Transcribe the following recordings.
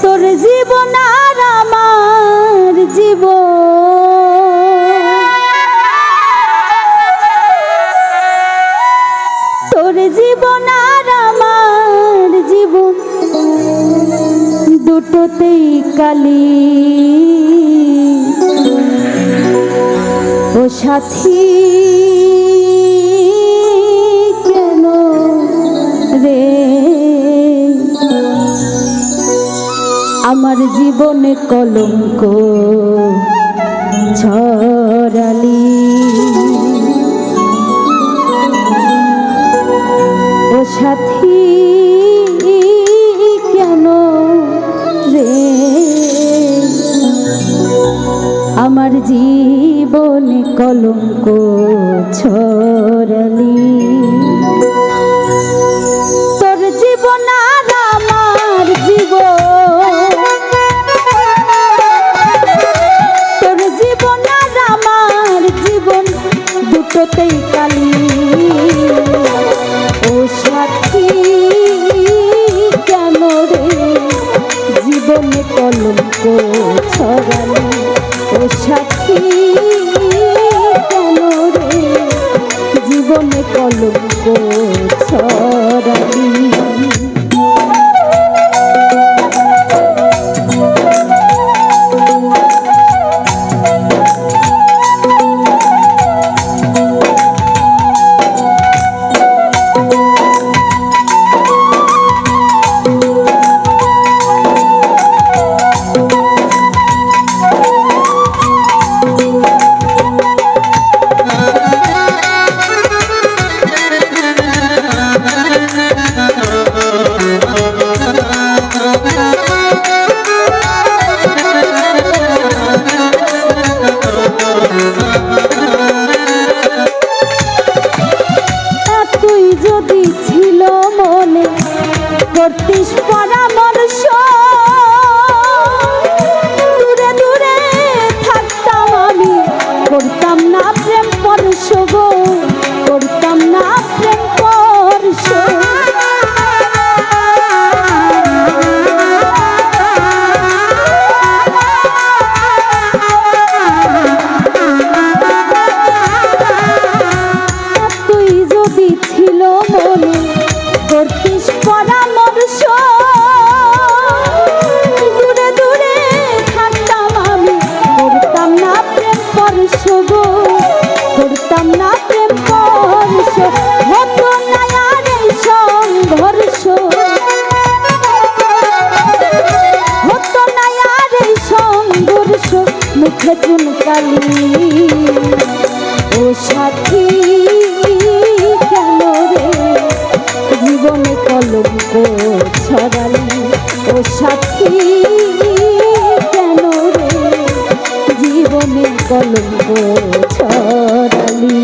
তোর জীবন আর আমার জীবন, তোর জীবন আর আমার জীবন দুটোতেই কালি। ও সাথী কেন রে আমার জীবনে কলঙ্ক ছড়ালি। ও সাথী কেন রে আমার জীবনে কলঙ্ক ছড়ালি। তোর জীবন আর আমার জীবন, তোর জীবন আর আমার জীবন দুটোতেই কালি। ও সাথী কেন রে জীবনে কলঙ্ক ছড়ালি। ও সাথী কেন রে জীবনে কলঙ্ক ছড়ালি। করতিস পরামর্শ দূরে দূরে থাকতাম আমি, করতাম না প্রেম পরশ গো, করতাম না প্রেম পরশ। তুই যদি ছিল মনে করতিস পরামর্শ দূরে দূরে থাকতাম আমি, করতাম না প্রেম পরশ গো, করতাম না প্রেম পরশ। হতো না আর এই সংঘর্ষ, হতো না আর এই সংঘর্ষ মুখে চুনকালি। ও সাথী কেন রে জীবনে কলঙ্ক ছড়ালি। ও সাথী কেন রে জীবনে কলঙ্ক ছড়ালি।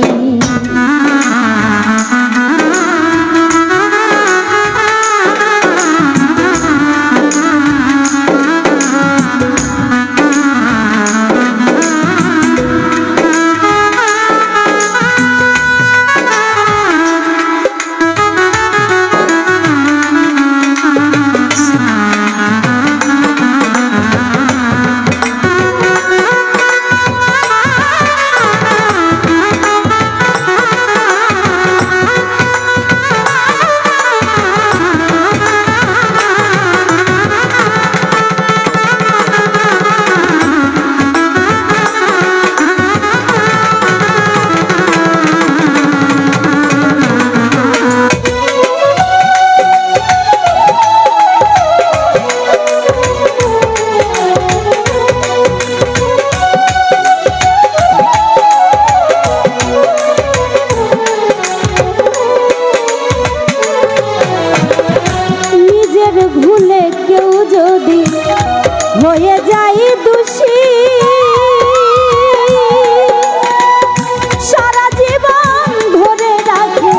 ভুলে কেউ যদি হয়ে যায় দোষী, সারা জীবন ধরে রাখে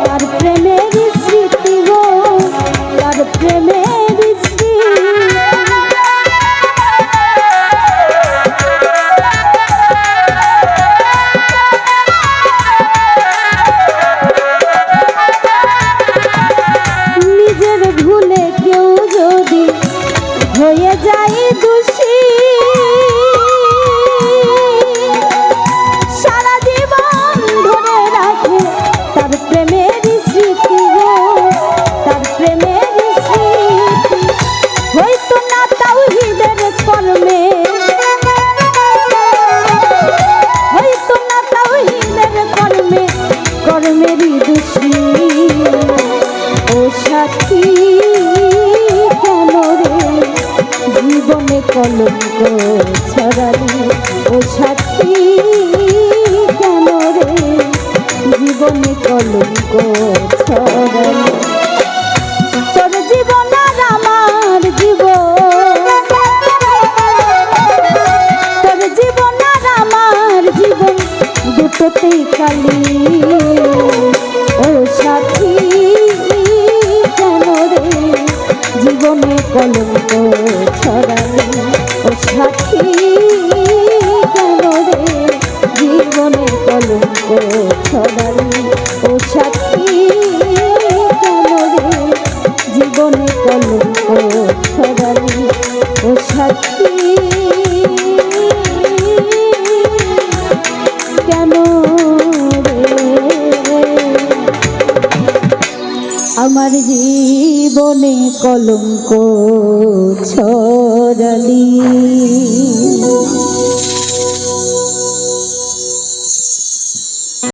তার প্রেমের স্মৃতি গো, তার প্রেমের স্মৃতি। নিজের ভুলে কেউ যদি হয়ে যাই দোষী সারা জীবন ধরে রাখে তার প্রেমের স্মৃতি গো তার প্রেমের স্মৃতি হয়তো না তাওহীদের কর্মে হয়তো না তাওহীদের কর্মে কর্মেরই দোষী ও সাথী কেন রে জীবনে কলঙ্ক ছড়ালি ও সাথী কেন রে জীবনে কলঙ্ক ছড়ালি তোর জীবন আর আমার জীবন তোর জীবন আর আমার জীবন দুটোতেই কালি ও সাথী কেন রে জীবনে কলঙ্ক ছড়ালি ও সাথী কেন রে জীবনে কলঙ্ক ছড়ালি ও সাথী কেন রে জীবনে কলঙ্ক ছড়ালি ও সাথী কেন আমার জীবনে কলঙ্ক ছড়ালি।